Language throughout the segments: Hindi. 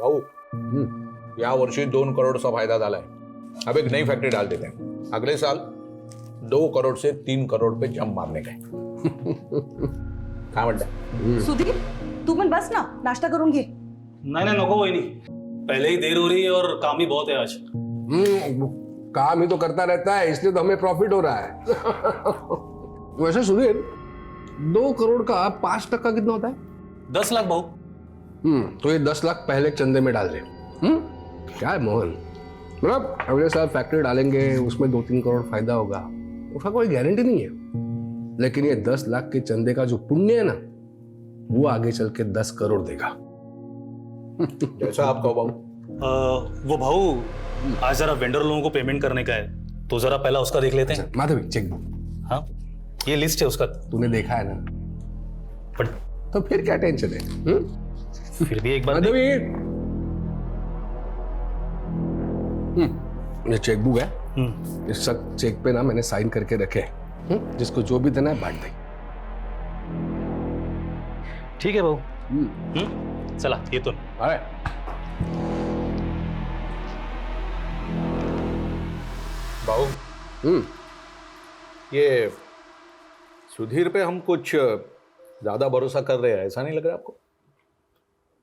भाऊ या वर्षी 2 करोड़चा फायदा झालाय. अब एक नई फैक्ट्री डाल देते हैं. अगले साल 2 करोड़ से 3 करोड़ पे जंप मारने का है. काय म्हणता? सुधीर तू पण बस ना, नाश्ता करून घे. नहीं नको वही नहीं, पहले ही देर हो रही है और काम ही बहुत है आज. काम ही तो करता रहता है, इसलिए तो हमें प्रॉफिट हो रहा है. वैसे सुधीर 2 करोड़ का 5% कितना होता है? 10 लाख भाऊ. तो ये 10 लाख पहले चंदे में डाल दे. क्या है मोहन, मतलब अगले साल फैक्ट्री डालेंगे, उसमें 2-3 करोड़ फायदा होगा, उसका कोई गारंटी नहीं है. लेकिन ये 10 लाख के चंदे का जो पुण्य है ना, वो आगे चल के 10 करोड़ देगा. जैसा आप कहो भाऊ. वो भाऊ आज जरा वेंडर लोगों को पेमेंट करने का है, तो जरा पहला उसका देख लेते हैं. Madhavi cheque book. हाँ ये लिस्ट है उसका. तूने देखा है ना, बट तो फिर क्या टेंशन है? फिर भी एक बार माधवी ये चेक बुक है. इस सब चेक पे ना मैंने साइन करके रखे. जिसको जो भी देना है बांट दे. ठीक है भाऊ. चला ये तो अरे भाऊ ये सुधीर पे हम कुछ ज्यादा भरोसा कर रहे हैं, ऐसा नहीं लग रहा आपको?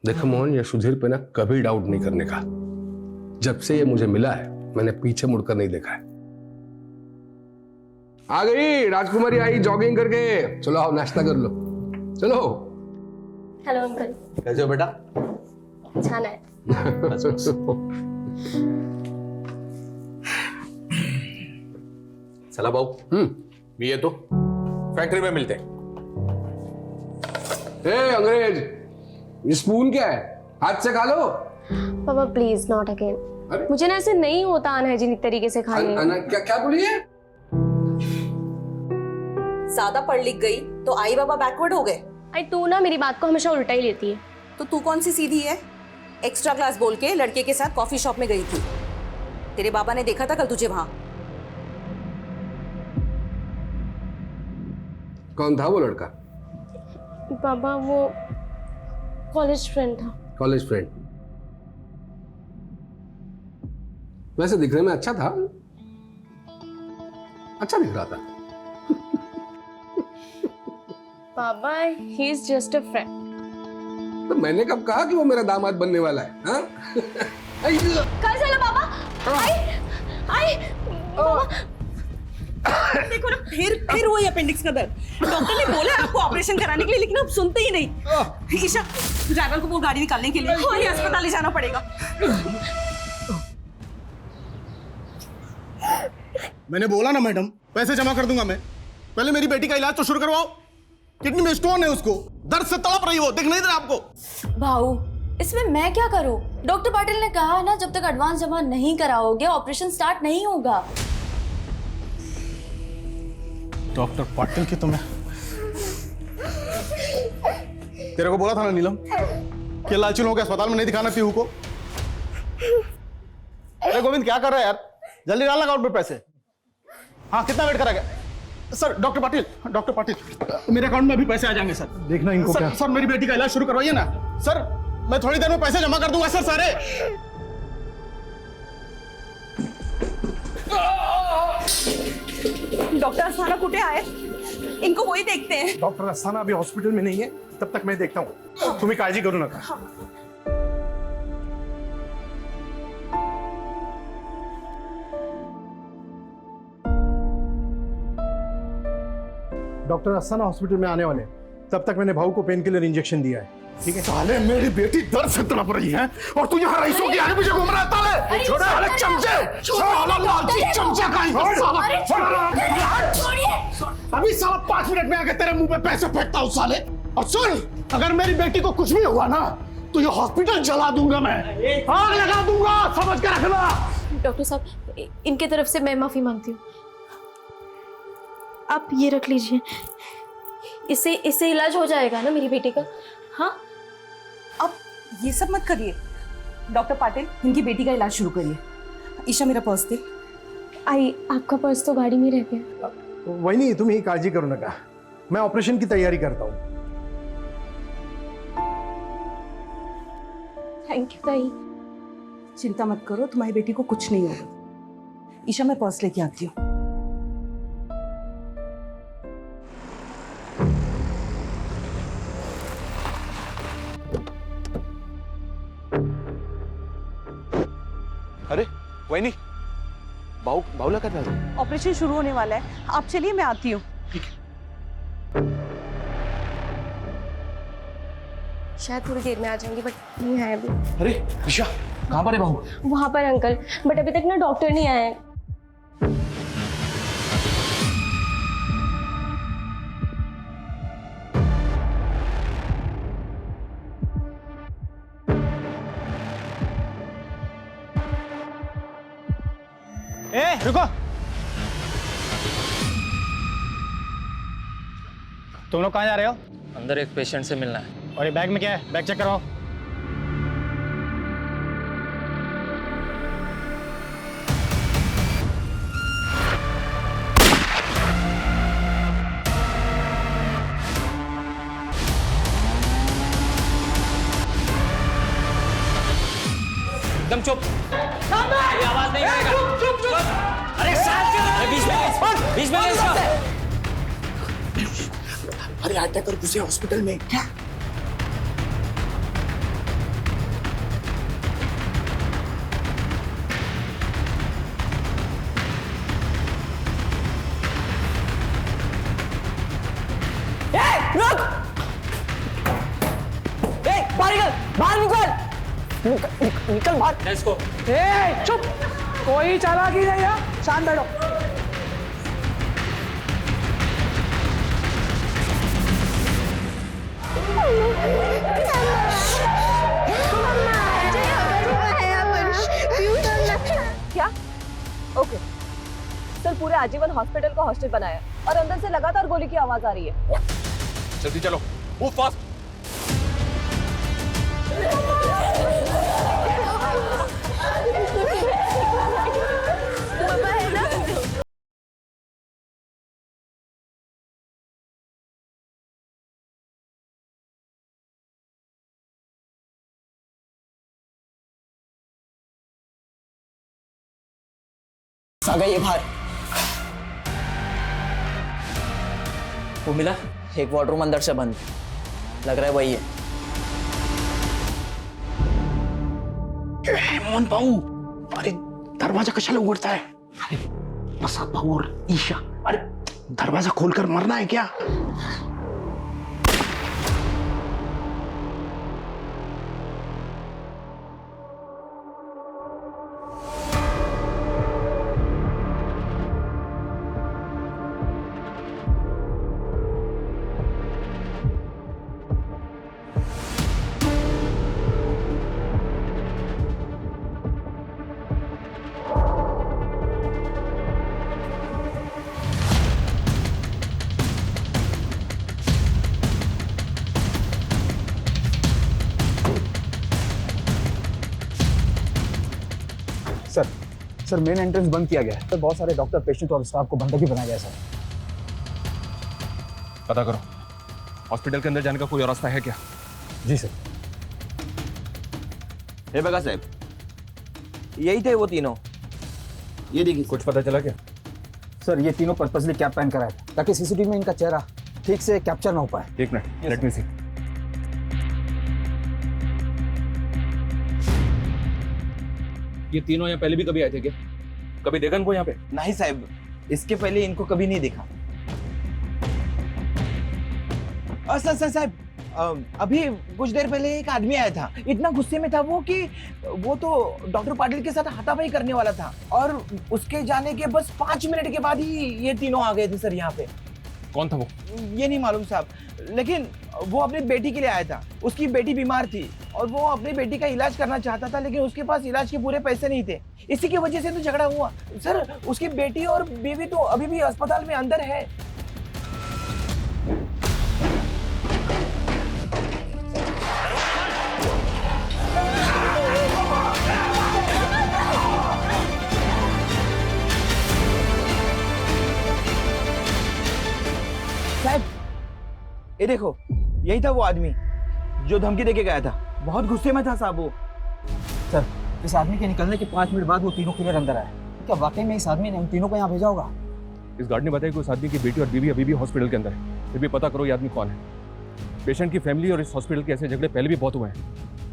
देखो मोहन, ये सुधीर पे ना कभी डाउट नहीं करने का. जब से ये मुझे मिला है मैंने पीछे मुड़कर नहीं देखा है. आ गई राजकुमारी, आई जॉगिंग करके. चलो आओ नाश्ता कर लो. चलो. Hello uncle. कैसे हो बेटा? छान है. चला भाऊ. मी येतो, फैक्ट्री में मिलते हैं. ए अंग्रेज, ये स्पून क्या है? हाथ से खा लो. पापा प्लीज नॉट अगेन. मुझे ना ऐसे नहीं होता अनहाइजीनिक तरीके से खाने. क्या क्या बोली है? ज्यादा पढ़ लिख गई तो आई बाबा बैकवर्ड हो गए. आई तू ना मेरी बात को हमेशा उल्टा ही लेती है. तो तू कौन सी सीधी है? एक्स्ट्रा क्लास बोल के लड़के के साथ कॉफी शॉप में गई थी. तेरे बाबा ने देखा था कल तुझे वहां. कौन था वो लड़का? पापा वो कॉलेज फ्रेंड था. College friend? वैसे दिखने में अच्छा था, अच्छा दिख रहा था. पापा he is just a friend. तो मैंने कब कहा कि वो मेरा दामाद बनने वाला है? हाँ? काय झालं बाबा? आई आई बाबा. देखो ना, फिर वही अपेंडिक्स का दर्द. डॉक्टर ने बोला आपको ऑपरेशन कराने के लिए, लेकिन आप सुनते ही नहीं. ईशा ड्राइवर को वो गाड़ी निकालने के लिए और अस्पताल ले जाना पड़ेगा. मैंने बोला ना मैडम, पैसे जमा कर दूंगा मैं. पहले मेरी बेटी का इलाज तो शुरू करवाओ. किडनी में स्टोन है, उसको दर्द से तड़प रही हो, दिख नहीं रहा आपको? भाऊ इसमें मैं क्या करूं? डॉक्टर पाटिल ने कहा ना, जब तक एडवांस जमा नहीं कराओगे ऑपरेशन स्टार्ट नहीं होगा. डॉक्टर पाटिल की तो मैं तेरे को बोला था ना नीलम कि लालची लोगों के अस्पताल में नहीं दिखाना पीहू को. अरे गोविंद क्या कर रहा है यार? जल्दी डालना अकाउंट में पैसे. हाँ कितना वेट करा गया? सर डॉक्टर पाटिल मेरे अकाउंट में अभी पैसे आ जाएंगे सर. देखना इनको क्या. सर मेरी बेटी का इलाज शुरू करवाइए ना सर. मैं थोड़ी देर में पैसे जमा कर दूंगा सर सारे. डॉक्टर अस्थाना कुठे आहे? इनको वही देखते हैं. डॉक्टर अस्थाना अभी हॉस्पिटल में नहीं है, तब तक मैं देखता हूँ. तुम्हें काळजी करू नका. डॉक्टर अस्थाना हॉस्पिटल में आने वाले हैं, तब तक मैंने भाऊ को पेन किलर इंजेक्शन दिया है. ठीक है. साले मेरी बेटी दर्द से तड़प रही है और तू यहाँ रईसों के आगे पीछे घूम रहा है. ताले छोड़े साले चमचे. साला लालची चमचा का ही अभी साला 5 मिनट में आके तेरे मुंह पे पैसे फेंकता हूँ साले. और सुन, अगर मेरी बेटी को कुछ भी हुआ ना तो ये हॉस्पिटल जला दूंगा मैं. आग लगा दूंगा, समझ के रखना. डॉक्टर साहब इनके तरफ से मैं माफी मांगती हूँ. आप ये रख लीजिए, इससे इलाज हो जाएगा ना मेरी बेटी का. हाँ अब ये सब मत करिए. डॉक्टर पाटिल इनकी बेटी का इलाज शुरू करिए. ईशा मेरा पर्स दे. आई आपका पर्स तो गाड़ी में रह गया. वही नहीं, तुम ही काळजी करू नका. मैं ऑपरेशन की तैयारी करता हूँ. थैंक यू ताई। चिंता मत करो, तुम्हारी बेटी को कुछ नहीं होगा। ईशा, मैं पर्स लेके आती हूँ। अरे वही नहीं, बाउला कर रहा है। ऑपरेशन शुरू होने वाला है, आप चलिए, मैं आती हूँ। शायद थोड़ी देर में आ जाएंगे, बट नहीं आए अभी। अरे ईशा, कहाँ पर है बहू? वहां पर अंकल, बट अभी तक ना डॉक्टर नहीं आए हैं। ए रुको, तुम लोग कहाँ जा रहे हो? अंदर एक पेशेंट से मिलना है। और ये बैग में क्या है? बैग चेक करवाओ। एकदम चुप, ये आवाज नहीं करेगा। चुप। अरे बीच में इसका। अरे अटैक कर घुसे हॉस्पिटल में क्या? निकल बाहर। Let's go. चुप, कोई चालाकी नहीं है, शांत बैठो। क्या? ओके सर, पूरे आजीवन हॉस्पिटल को हॉस्टल बनाया और अंदर से लगातार गोली की आवाज आ रही है। जल्दी चलो, मूव फास्ट। आ गई बाहर। वो मिला, एक वार्डरूम अंदर से बंद, लग रहा है वही है। मोहन भाऊ, अरे दरवाजा कशाला उघडता है? अरे प्रसाद भाऊ और ईशा, अरे दरवाजा खोलकर मरना है क्या? सर मेन एंट्रेंस बंद किया गया है। सर बहुत सारे डॉक्टर, पेशेंट और स्टाफ को बंधक ही बनाया गया है सर। पता करो, हॉस्पिटल के अंदर जाने का कोई रास्ता है क्या? जी सर। हे बगा साहब, यही थे वो तीनों। ये देखिए। कुछ पता चला क्या? सर ये तीनों पर्पसली कैप पहन कर आए थे ताकि सीसीटीवी में इनका चेहरा ठीक से कैप्चर ना हो पाए। एक मिनट, लेट मी सी। ये तीनों यहाँ पहले भी कभी आए थे क्या? कभी देखा इनको यहाँ पे? नहीं साहब, इसके पहले इनको कभी नहीं देखा। सर साहब, अभी कुछ देर पहले एक आदमी आया था, इतना गुस्से में था वो कि वो तो डॉक्टर पाटिल के साथ हाथापाई करने वाला था और उसके जाने के बस 5 मिनट के बाद ही ये तीनों आ गए थे सर यहाँ पे। कौन था वो? ये नहीं मालूम साहब, लेकिन वो अपनी बेटी के लिए आया था। उसकी बेटी बीमार थी और वो अपनी बेटी का इलाज करना चाहता था, लेकिन उसके पास इलाज के पूरे पैसे नहीं थे। इसी की वजह से तो झगड़ा हुआ सर। उसकी बेटी और बीवी तो अभी भी अस्पताल में अंदर है। साहब ये देखो, यही था वो आदमी जो धमकी देके गया था। बहुत गुस्से में था साहब वो। सर इस आदमी के निकलने के 5 मिनट बाद वो तीनों किलर अंदर आए। क्या वाकई में इस आदमी ने उन तीनों को यहाँ भेजा होगा? इस गार्ड ने बताया कि उस आदमी की बेटी और बीवी अभी भी हॉस्पिटल के अंदर है। फिर भी पता करो ये आदमी कौन है। पेशेंट की फैमिली और इस हॉस्पिटल के ऐसे झगड़े पहले भी बहुत हुए हैं।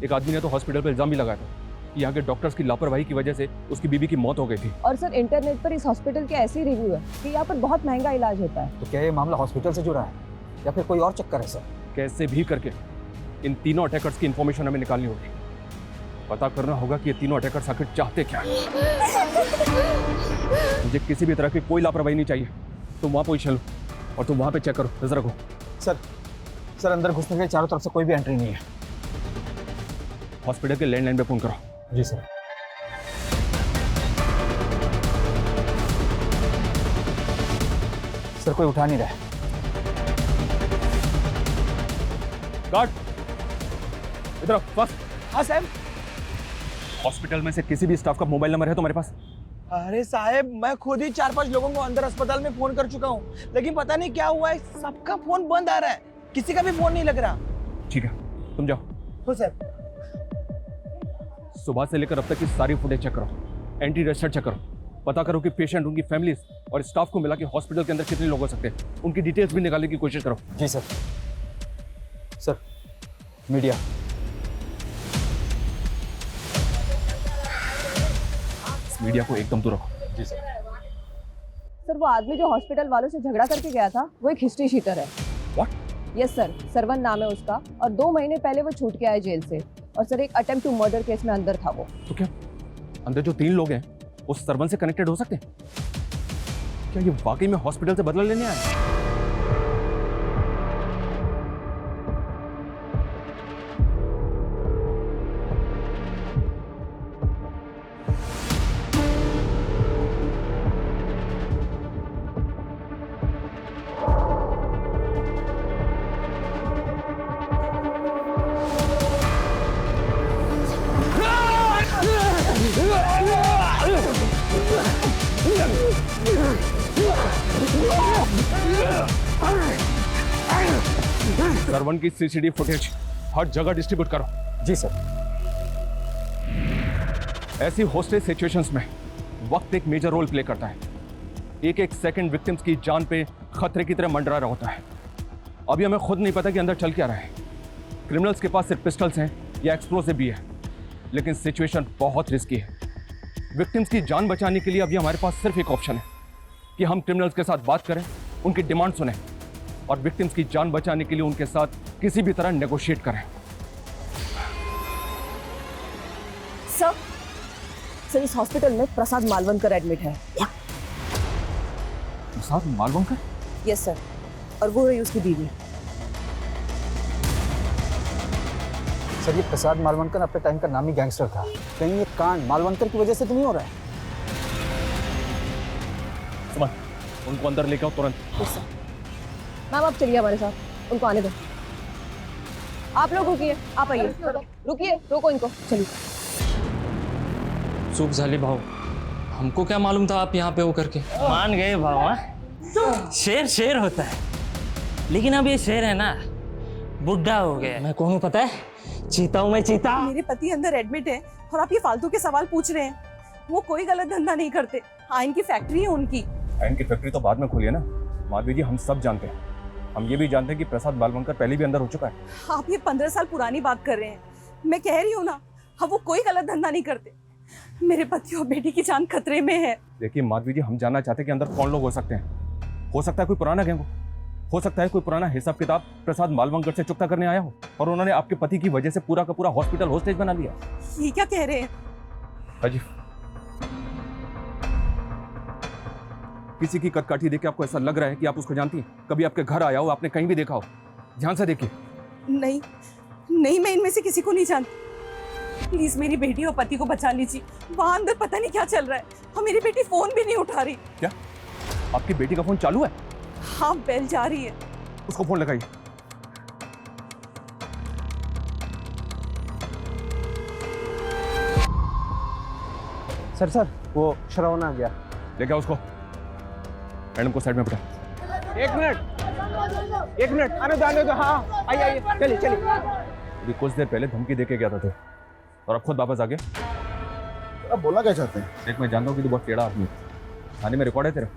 एक आदमी ने तो हॉस्पिटल पर इल्जाम भी लगाया था कि यहाँ के डॉक्टर्स की लापरवाही की वजह से उसकी बीवी की मौत हो गई थी। और सर इंटरनेट पर इस हॉस्पिटल के ऐसे रिव्यू है कि यहाँ पर बहुत महंगा इलाज होता है। तो क्या ये मामला हॉस्पिटल से जुड़ा है या फिर कोई और चक्कर है सर? कैसे भी करके इन तीनों अटैकर्स की इंफॉर्मेशन हमें निकालनी होगी। पता करना होगा कि ये तीनों अटैकर्स आखिर चाहते क्या हैं। मुझे किसी भी तरह की कोई लापरवाही नहीं चाहिए। तुम वहाँ पोजीशन लो और तुम वहाँ पे चेक करो, नजर रखो। सर अंदर घुसने के चारों तरफ से कोई भी एंट्री नहीं है। हॉस्पिटल के लैंडलाइन पे फोन करो। जी सर। सर कोई उठा नहीं रहा है। गार्ड इधर आओ, बस। हाँ साहब। हॉस्पिटल में से किसी भी स्टाफ का मोबाइल नंबर है तुम्हारे पास? अरे साहब मैं खुद ही 4-5 लोगों को अंदर अस्पताल में फोन कर चुका हूँ, लेकिन पता नहीं क्या हुआ है, सबका फोन बंद आ रहा है, किसी का भी फोन नहीं लग रहा। ठीक है तुम जाओ। हो साहब। सुबह से लेकर अब तक की सारी फुटेज चेक करो, एंटी रजिस्टर चेक करो, पता करो कि पेशेंट, उनकी फैमिली और स्टाफ को मिला के हॉस्पिटल के अंदर कितने लोग हो सकते हैं, उनकी डिटेल्स भी निकालने की कोशिश करो। जी सर। Sir media. मीडिया को एकदम दूर रखो। जी सर। सर वो आदमी जो हॉस्पिटल वालों से झगड़ा करके गया था वो एक हिस्ट्री शीटर है। What? यस सर, सरवन नाम है उसका और 2 महीने पहले वो छूट के आया जेल से और सर एक अटेम्प्ट टू मर्डर केस में अंदर था वो। तो क्या अंदर जो 3 लोग हैं उस सरवन से कनेक्टेड हो सकते हैं? क्या ये वाकई में हॉस्पिटल से बदला लेने आए? सरवन की सीसीटीवी फुटेज हर जगह डिस्ट्रीब्यूट करो। जी सर। ऐसी हॉस्टेज सिचुएशंस में वक्त एक मेजर रोल प्ले करता है। एक एक सेकंड विक्टिम्स की जान पे खतरे की तरह मंडरा रहा होता है। अभी हमें खुद नहीं पता कि अंदर चल क्या रहा है। क्रिमिनल्स के पास सिर्फ पिस्टल्स हैं या एक्सप्लोसिव भी है, लेकिन सिचुएशन बहुत रिस्की है। विक्टिम्स की जान बचाने के लिए अभी हमारे पास सिर्फ एक ऑप्शन है कि हम क्रिमिनल्स के साथ बात करें, उनकी डिमांड सुनें और विक्टिम्स की जान बचाने के लिए उनके साथ किसी भी तरह नेगोशिएट करें। सर इस हॉस्पिटल में प्रसाद मालवंकर एडमिट है। प्रसाद मालवंकर? यस सर, और वो है उसकी बीवी। सर ये प्रसाद मालवंकर अपने टाइम का नामी गैंगस्टर था, कहीं ये कांड मालवंकर की वजह से तो नहीं हो रहा है? समझ, उनको अंदर लेकर आओ तुरंत। मैम आप चलिए हमारे साथ, उनको आने दो। आप लोग रुकिए, आप आइए। रुकिए, रोको इनको, चलिए। चूक झाली भाऊ, हमको क्या मालूम था आप यहाँ पे हो करके। मान गए भाऊ। हाँ शेर शेर होता है, लेकिन अब ये शेर है ना बुढ़ा हो गया। मैं कौन हूँ पता है? चीता हूँ मैं, चीता। मेरे पति अंदर एडमिट है और आप ये फालतू के सवाल पूछ रहे हैं। वो कोई गलत धंधा नहीं करते। आयन की फैक्ट्री है उनकी। आयन की फैक्ट्री तो बाद में खुली है ना माधवी जी, हम सब जानते हैं। हम ये भी जानते हैं कि प्रसाद मालवंकर पहले भी अंदर हो चुका है। आप ये 15 साल पुरानी बात कर रहे हैं। मैं कह रही हूँ ना, हाँ वो कोई गलत धंधा नहीं करते। मेरे पति और बेटी की जान खतरे में है। देखिए माधवी जी, हम जानना चाहते हैं कि अंदर कौन लोग हो सकते हैं। हो सकता है कोई पुराना गैंग हो सकता है कोई पुराना हिसाब किताब प्रसाद मालवंकर से चुकता करने आया हो और उन्होंने आपके पति की वजह से पूरा का पूरा हॉस्पिटल होस्टेज बना लिया। ये क्या कह रहे हैं? हाजी, किसी की कटकाठी देख के आपको ऐसा लग रहा है कि आप उसको जानती हैं? कभी आपके घर आया हो, आपने कहीं भी देखा हो? ध्यान से देखिए। नहीं, मैं इनमें से किसी को नहीं जानती। प्लीज मेरी बेटी और पति को बचा लीजिए। वहां अंदर पता नहीं क्या चल रहा है और मेरी बेटी फोन भी नहीं उठा रही। क्या आपकी बेटी का फोन चालू है? हाँ, बेल जा रही है। उसको फोन लगाइए। सर वो श्रवण आ गया। लेके आओ उसको। मैडम को साइड में बिठा। एक मिनट आने दो। हाँ आइए चलिए। अभी कुछ देर पहले धमकी देके गया था और अब खुद वापस आ गया। अब बोलना क्या चाहते हैं? देख, मैं जानता हूँ कि तू बहुत टेढ़ा आदमी है। थाने में रिकॉर्ड है तेरा।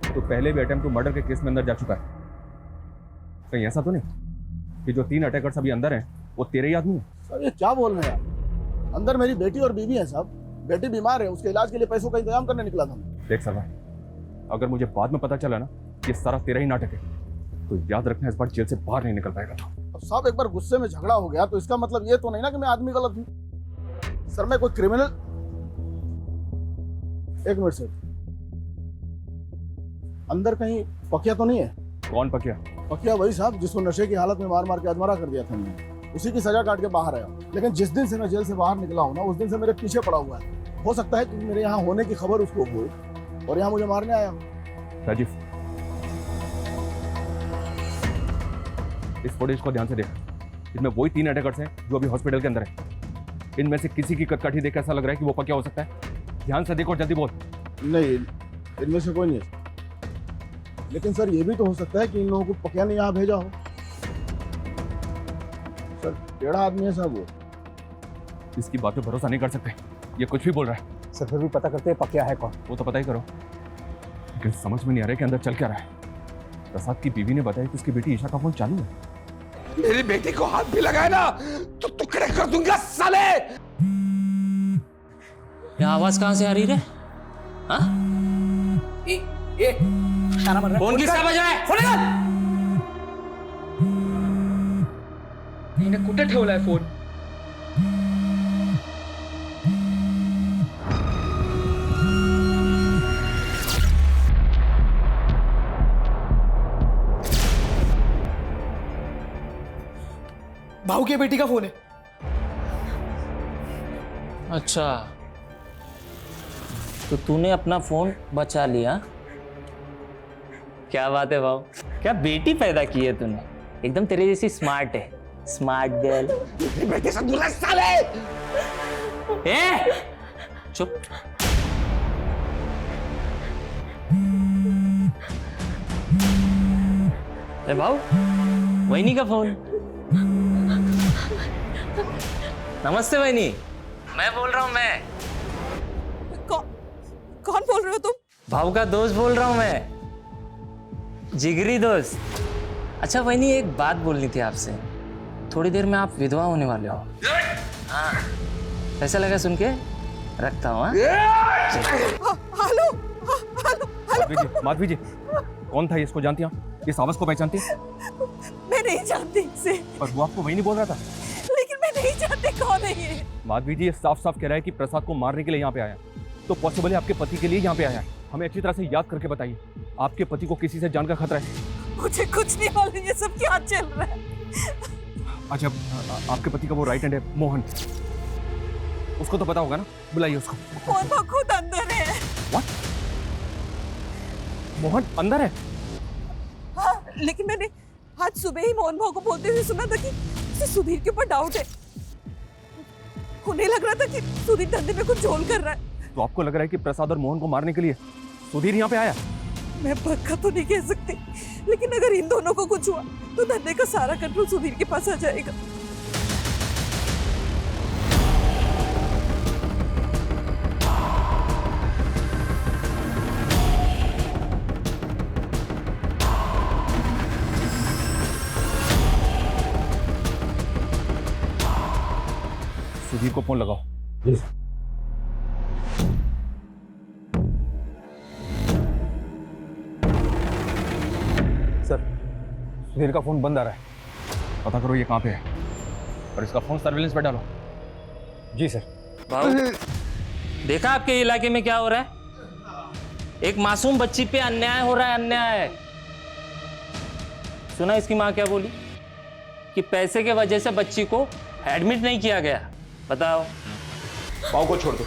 तो पहले भी अटेम्प्ट टू मर्डर के केस में अंदर जा चुका है। कहीं ऐसा तो नहीं कि जो 3 अटैकर्स अभी अंदर हैं वो तेरे ही आदमी है? सर ये क्या बोल रहे हैं आप? अंदर मेरी बेटी और बीवी है साहब। बेटी बीमार है, उसके इलाज के लिए पैसों का इंतजाम करने निकला था मैं। देख सरवा, अगर मुझे बाद में पता चला ना कि सारा तेरा ही नाटक है, तो याद रखना इस बार जेल से बाहर नहीं निकल पाएगा तो। अब साहब एक बार गुस्से में झगड़ा हो गया तो इसका मतलब ये तो नहीं ना कि मैं आदमी गलत हूँ। सर मैं कोई क्रिमिनल। एक मिनट सर, अंदर कहीं पकिया तो नहीं है? कौन पकिया? पकिया वही साहब जिसको नशे की हालत में मार मार के अधमरा कर दिया था मैंने। उसी की सजा काट के बाहर आया, लेकिन जिस दिन से मैं जेल से बाहर निकला हूँ ना, उस दिन से मेरे पीछे पड़ा हुआ है। हो सकता है कि मेरे यहाँ होने की खबर उसको हुई और यहाँ मुझे मारने आया। राजीव, इस फुटेज को ध्यान से देख। इसमें वही 3 अटैकर्स हैं जो अभी हॉस्पिटल के अंदर है। इनमें से किसी की कटकाठी देख ऐसा लग रहा है कि वो पक्का हो सकता है। ध्यान से देखो, जल्दी बोल। नहीं, इनमें से कोई नहीं है, लेकिन सर ये भी तो हो सकता है कि इन लोगों को पकिया ने यहाँ भेजा हो। सर टेढ़ा आदमी है साहब वो। इसकी बात पे भरोसा नहीं कर सकते, ये कुछ भी बोल रहा है। सर फिर भी पता करते हैं पक्या है कौन। वो तो पता ही करो, लेकिन समझ में नहीं आ रहा है कि अंदर चल क्या रहा है। प्रसाद की बीवी ने बताया कि उसकी बेटी ईशा का फोन चालू है। मेरी बेटी को हाथ भी लगाए ना तो टुकड़े कर दूंगा साले। ये आवाज कहां से आ रही है? हाँ? फोन किसका बजा है? हिने कुठे ठेवलाय फोन? भाऊ की बेटी का फोन है। अच्छा, तो तूने अपना फोन बचा लिया। क्या बात है भाऊ, क्या बेटी पैदा की है तूने। एकदम तेरे जैसी स्मार्ट है, स्मार्ट गर्ल। बेटे से दूर रह साले। ए, चुप। ए भाऊ, वहीनी का फोन। नमस्ते वहीनी, मैं बोल रहा हूँ। मैं कौन बोल रहे हो तुम? भाऊ का दोस्त बोल रहा हूँ मैं, जिगरी दोस्त। अच्छा वहीनी, एक बात बोलनी थी आपसे। थोड़ी देर में आप विधवा होने वाले हो। हाँ, कैसा लगा सुन के? रखता हूँ। हेलो, माधवी जी, कौन था ये? इसको जानती हैं? इस आवाज को पहचानती हैं? मैं नहीं जानती इसे। पर वो आपको वही नहीं बोल रहा था। लेकिन मैं नहीं जानती कौन है ये। माधवी जी, ये साफ साफ कह रहा है कि प्रसाद को मारने के लिए यहाँ पे आया। तो पॉसिबल है आपके पति के लिए यहाँ पे आया है। हमें अच्छी तरह से याद करके बताइए, आपके पति को किसी से जान का खतरा है? मुझे कुछ नहीं मालूम, ये सब क्या चल रहा है। अच्छा, आपके पति का वो राइट हैंड है मोहन, उसको तो पता होगा ना, बुलाइए उसको। मोहन भाऊ खुद अंदर है। What? मोहन अंदर है? हाँ, लेकिन मैंने आज सुबह ही मोहन भाऊ को बोलते हुए सुना था कि उसे सुधीर के ऊपर डाउट है। उन्हें लग रहा था कि सुधीर धंधे में कुछ झोल कर रहा है। तो आपको लग रहा है कि प्रसाद और मोहन को मारने के लिए सुधीर यहाँ पे आया? मैं पक्का तो नहीं कह सकती, लेकिन अगर इन दोनों को कुछ हुआ तो धंधे का सारा कंट्रोल सुधीर के पास आ जाएगा। सुधीर को फोन लगाओ। सर, सुधीर का फोन बंद आ रहा है। पता करो ये कहाँ पे है और इसका फोन सर्विलेंस पे डालो। जी सर। भाऊ, देखा आपके इलाके में क्या हो रहा है? एक मासूम बच्ची पे अन्याय हो रहा है, अन्याय। सुना इसकी माँ क्या बोली? कि पैसे के वजह से बच्ची को एडमिट नहीं किया गया। बताओ। पाव को छोड़ दो,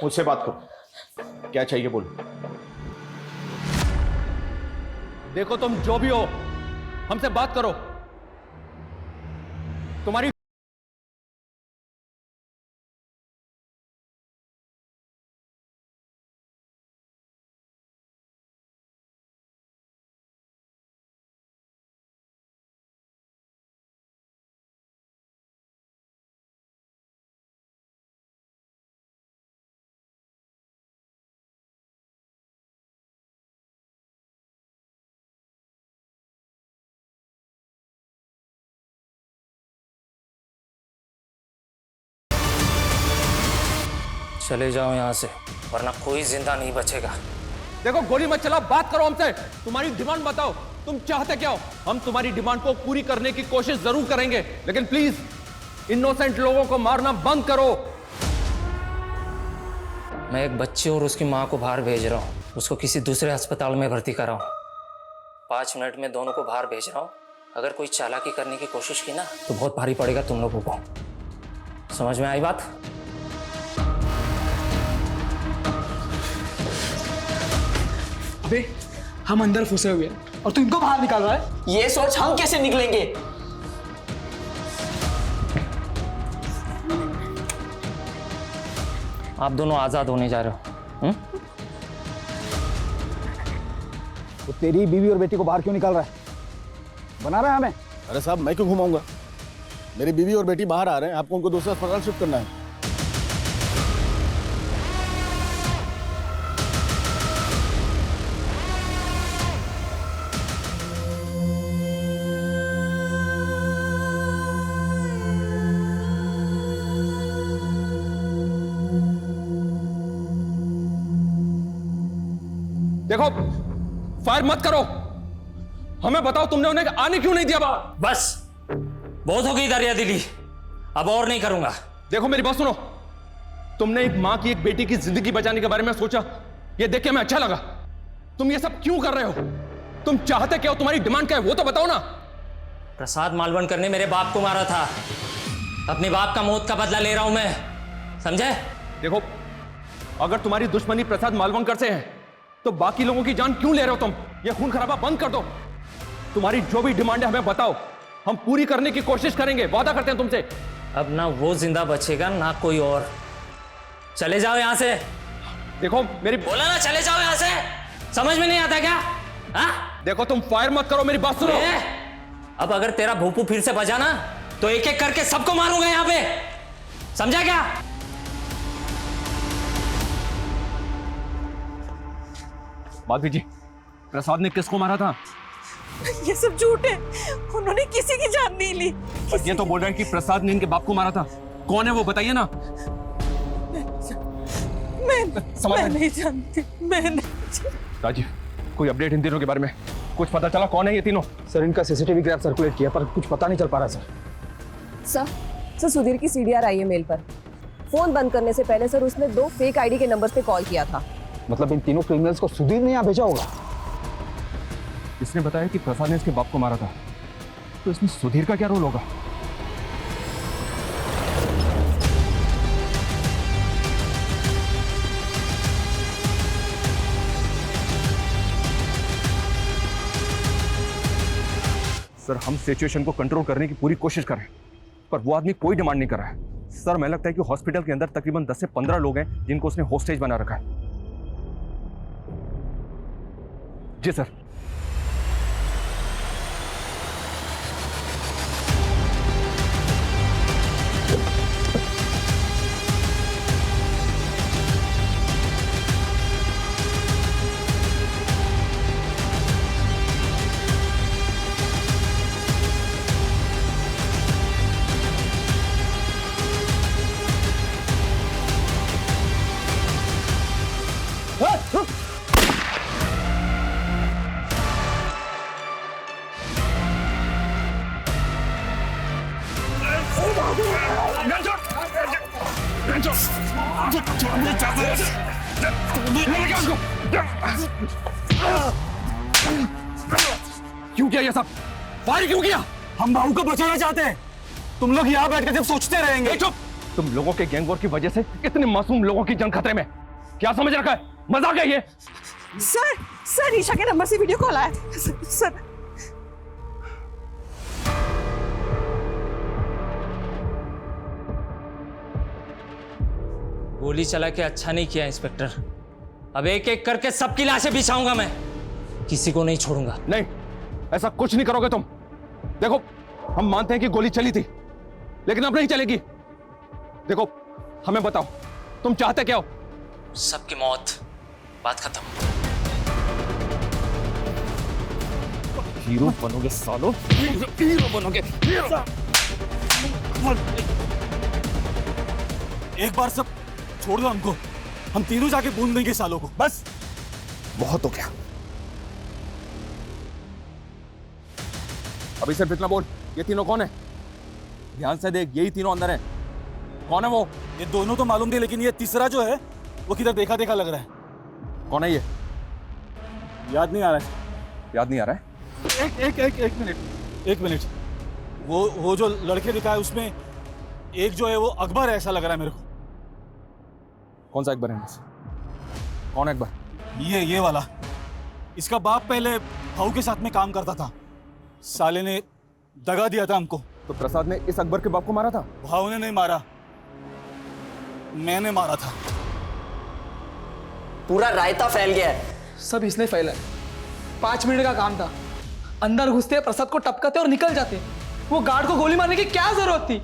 मुझसे बात करो। क्या चाहिए बोलो। देखो तुम जो भी हो, हमसे बात करो। तुम्हारी चले जाओ यहाँ से, वरना कोई जिंदा नहीं बचेगा। देखो गोली मत चलाओ, बात करो हमसे। तुम्हारी डिमांड बताओ, तुम चाहते क्या हो? हम तुम्हारी डिमांड को पूरी करने की कोशिश जरूर करेंगे, लेकिन प्लीज इनोसेंट लोगों को मारना बंद करो। मैं एक बच्चे और उसकी माँ को बाहर भेज रहा हूँ, उसको किसी दूसरे अस्पताल में भर्ती कराऊँ। 5 मिनट में दोनों को बाहर भेज रहा हूँ। अगर कोई चालाकी करने की कोशिश की ना तो बहुत भारी पड़ेगा तुम लोगों को। समझ में आई बात? अबे हम अंदर फंसे हुए हैं और तू इनको बाहर निकाल रहा है। ये सोच हम कैसे निकलेंगे? आप दोनों आजाद होने जा रहे हो। वो तेरी बीवी और बेटी को बाहर क्यों निकाल रहा है? बना रहा है हमें? अरे साहब मैं क्यों घुमाऊंगा? मेरी बीवी और बेटी बाहर आ रहे हैं, आपको उनको दूसरा अस्पताल शिफ्ट करना है। देखो फायर मत करो, हमें बताओ तुमने उन्हें आने क्यों नहीं दिया बाहर? बस बहुत हो गई दरिया दिली, अब और नहीं करूंगा। देखो मेरी बात सुनो, तुमने एक मां की एक बेटी की जिंदगी बचाने के बारे में सोचा, ये देख के हमें अच्छा लगा। तुम ये सब क्यों कर रहे हो? तुम चाहते क्या हो? तुम्हारी डिमांड क्या है वो तो बताओ ना। प्रसाद मालवणकर ने मेरे बाप को मारा था, अपने बाप का मौत का बदला ले रहा हूं मैं, समझे? देखो अगर तुम्हारी दुश्मनी प्रसाद मालवणकर से है तो बाकी लोगों की जान क्यों ले रहे हो तुम? ये खून खराबा बंद कर दो। तुम्हारी जो भी डिमांड है हमें बताओ, हम पूरी करने की कोशिश करेंगे, वादा करते हैं तुमसे। अब ना वो जिंदा बचेगा ना कोई और। चले जाओ यहां से। देखो मेरी बोला ना चले जाओ यहां से, समझ में नहीं आता क्या? हाँ? देखो तुम फायर मत करो, मेरी बात सुनो। अब अगर तेरा भूपू फिर से बजा ना तो एक एक करके सबको मारूंगा यहाँ पे, समझा क्या? माधवी जी, प्रसाद ने किसको मारा था? ये सब झूठ है, उन्होंने किसी की जान नहीं ली। पर ये तो बोल रहे हैं कि प्रसाद ने इनके बाप को मारा था। कौन है वो बताइए ना। मैं नहीं जानती, मैं नहीं जानती। राजीव, कोई अपडेट इन तीनों के बारे में? कुछ पता चला कौन है ये तीनों? सर इनका सीसीटीवी ग्राफ सर्कुलेट किया पर कुछ पता नहीं चल पा रहा सर। सर सुधीर की सीडीआर आई है मेल पर। फोन बंद करने से पहले सर उसने 2 फेक आईडी के नंबर्स पे कॉल किया था। मतलब इन तीनों क्रिमिनल्स को सुधीर ने यहाँ भेजा होगा? इसने बताया कि प्रसाद ने इसके बाप को मारा था, तो इसमें सुधीर का क्या रोल होगा? सर हम सिचुएशन को कंट्रोल करने की पूरी कोशिश कर रहे हैं, पर वो आदमी कोई डिमांड नहीं कर रहा है। सर मैं लगता है कि हॉस्पिटल के अंदर तकरीबन 10 से 15 लोग हैं जिनको उसने होस्टेज बना रखा है। जी सर। क्यों किया ये सब? फायर क्यों किया? हम बाबू को बचाना चाहते हैं। तुम लोग यहाँ बैठ कर जब सोचते रहेंगे। चुप! तुम लोगों के गैंग वॉर की वजह से इतने मासूम लोगों की जान खतरे में। क्या समझ रखा है? मजाक है ये? सर ईशा के नंबर से वीडियो कॉल आया था सर। गोली चला के अच्छा नहीं किया इंस्पेक्टर। अब एक एक करके सबकी लाशें बिछाऊंगा मैं, किसी को नहीं छोड़ूंगा। नहीं, ऐसा कुछ नहीं करोगे तुम। देखो हम मानते हैं कि गोली चली थी, लेकिन अब नहीं चलेगी। देखो हमें बताओ तुम चाहते क्या हो? सबकी मौत, बात खत्म। हीरो बनोगे सालो, हीरो बनोगे। छोड़ दो हमको, हम तीनों जाके बूंद देंगे सालों को, बस। बहुत हो गया। अभी सिर्फ इतना बोल, ये तीनों कौन है? ध्यान से देख, यही तीनों अंदर है। कौन है वो? ये दोनों तो मालूम थे, लेकिन ये तीसरा जो है वो किधर देखा देखा लग रहा है। कौन है ये? याद नहीं आ रहा है। याद नहीं आ रहा है? एक मिनट। वो जो लड़के दिखा है उसमें एक जो है वो अकबर है, ऐसा लग रहा है मेरे को। कौन सा अकबर है? कौन है अकबर? ये वाला। इसका बाप पहले भाऊ के साथ में काम करता था, साले ने दगा दिया था हमको। तो प्रसाद ने इस अकबर के बाप को मारा था? भाऊ ने नहीं मारा, मैंने मारा था। पूरा रायता फैल गया है। सब इसने फैला है। 5 मिनट का काम था, अंदर घुसते प्रसाद को टपकाते और निकल जाते। वो गार्ड को गोली मारने की क्या जरूरत थी?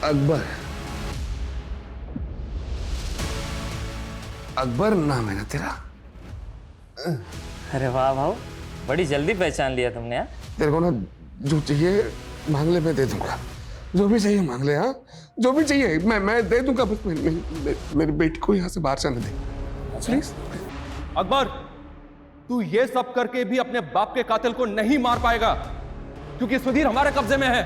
अकबर, अकबर नाम है ना तेरा? अरे वाह भाऊ, बड़ी जल्दी पहचान लिया तुमने। हाँ, तेरे को ना जो चाहिए मांग ले, मैं दे दूंगा। जो भी चाहिए मांग ले। हाँ, जो भी चाहिए मैं दे दूंगा, बस मेरी बेटी को यहाँ से बाहर जाने दे प्लीज। अकबर, तू ये सब करके भी अपने बाप के कातिल को नहीं मार पाएगा, क्योंकि सुधीर हमारे कब्जे में है।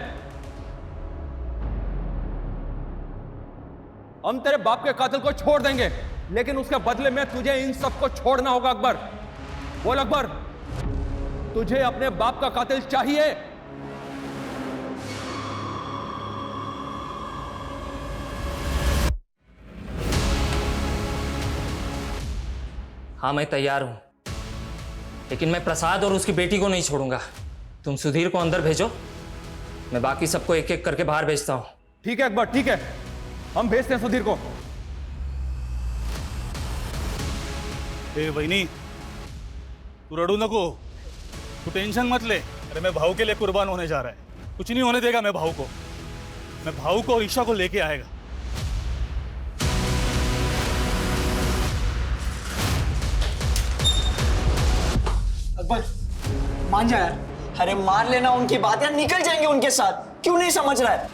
हम तेरे बाप के कातिल को छोड़ देंगे, लेकिन उसके बदले में तुझे इन सबको छोड़ना होगा। अकबर, बोल अकबर, तुझे अपने बाप का कातिल चाहिए? हाँ मैं तैयार हूं, लेकिन मैं प्रसाद और उसकी बेटी को नहीं छोड़ूंगा। तुम सुधीर को अंदर भेजो, मैं बाकी सबको एक एक करके बाहर भेजता हूं। ठीक है अकबर, ठीक है, हम भेजते हैं सुधीर को। वहीनी, तू रड़ू नको, तू टेंशन मत ले। अरे मैं भाऊ के लिए कुर्बान होने जा रहा है, कुछ नहीं होने देगा मैं भाऊ को। मैं भाऊ को और ईशा को लेके आएगा। अकबर मान जा यार। अरे मान लेना उनकी बात यार, निकल जाएंगे उनके साथ, क्यों नहीं समझ रहा है?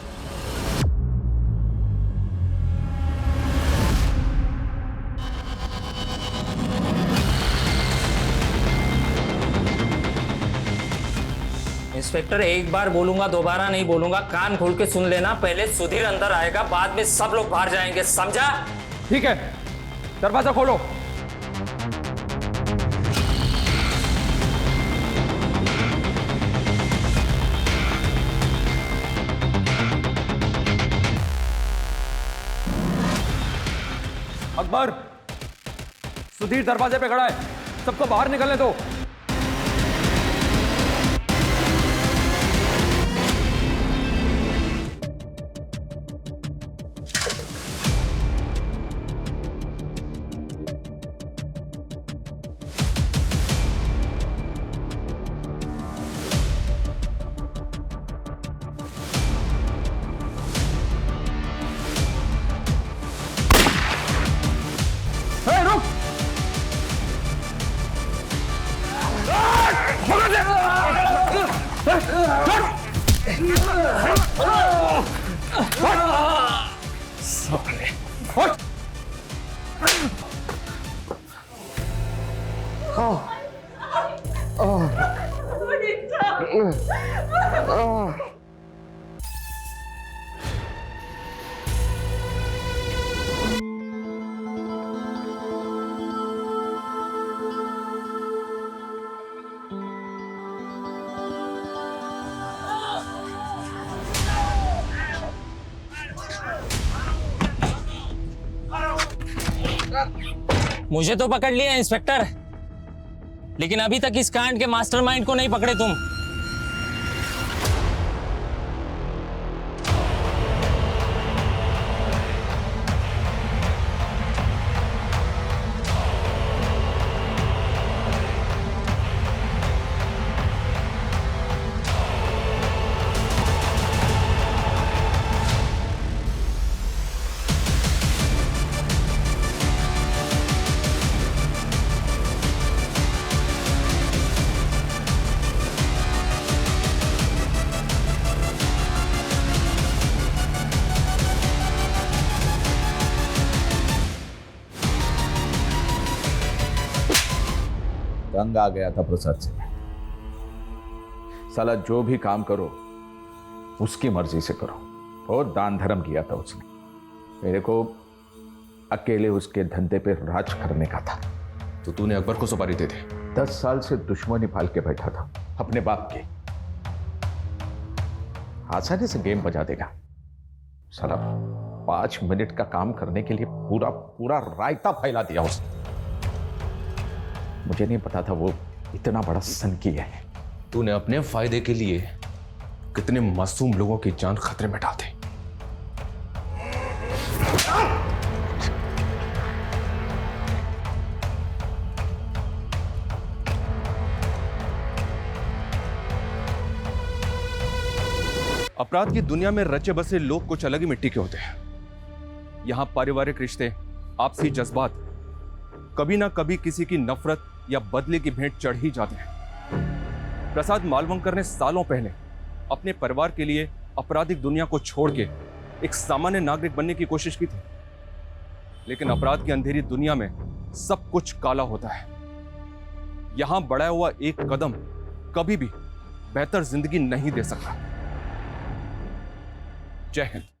इंस्पेक्टर, एक बार बोलूंगा, दोबारा नहीं बोलूंगा, कान खोल के सुन लेना। पहले सुधीर अंदर आएगा, बाद में सब लोग बाहर जाएंगे, समझा? ठीक है, दरवाजा खोलो। अकबर, सुधीर दरवाजे पे खड़ा है, सबको बाहर निकलने दो। मुझे तो पकड़ लिया इंस्पेक्टर, लेकिन अभी तक इस कांड के मास्टरमाइंड को नहीं पकड़े तुम। तंग आ गया था प्रसाद से। साला जो भी काम करो उसकी मर्जी से करो। बहुत दान धर्म किया था उसने। मेरे को अकेले उसके धंधे पे राज करने का था। तो तूने अकबर को सुपारी दे दी? 10 साल से दुश्मनी पाल के बैठा था अपने बाप के। आसानी से गेम बजा देगा साला। 5 मिनट का काम करने के लिए पूरा पूरा रायता फैला दिया उसने। मुझे नहीं पता था वो इतना बड़ा सनकी है। तूने अपने फायदे के लिए कितने मासूम लोगों की जान खतरे में डाल दी। अपराध की दुनिया में रचे बसे लोग कुछ अलग ही मिट्टी के होते हैं। यहां पारिवारिक रिश्ते, आपसी जज्बात कभी ना कभी किसी की नफरत या बदले की भेंट चढ़ ही जाते हैं। प्रसाद मालवंकर ने सालों पहले अपने परिवार के लिए आपराधिक दुनिया को छोड़ के एक सामान्य नागरिक बनने की कोशिश की थी, लेकिन अपराध की अंधेरी दुनिया में सब कुछ काला होता है। यहां बढ़ाया हुआ एक कदम कभी भी बेहतर जिंदगी नहीं दे सकता। जय हिंद।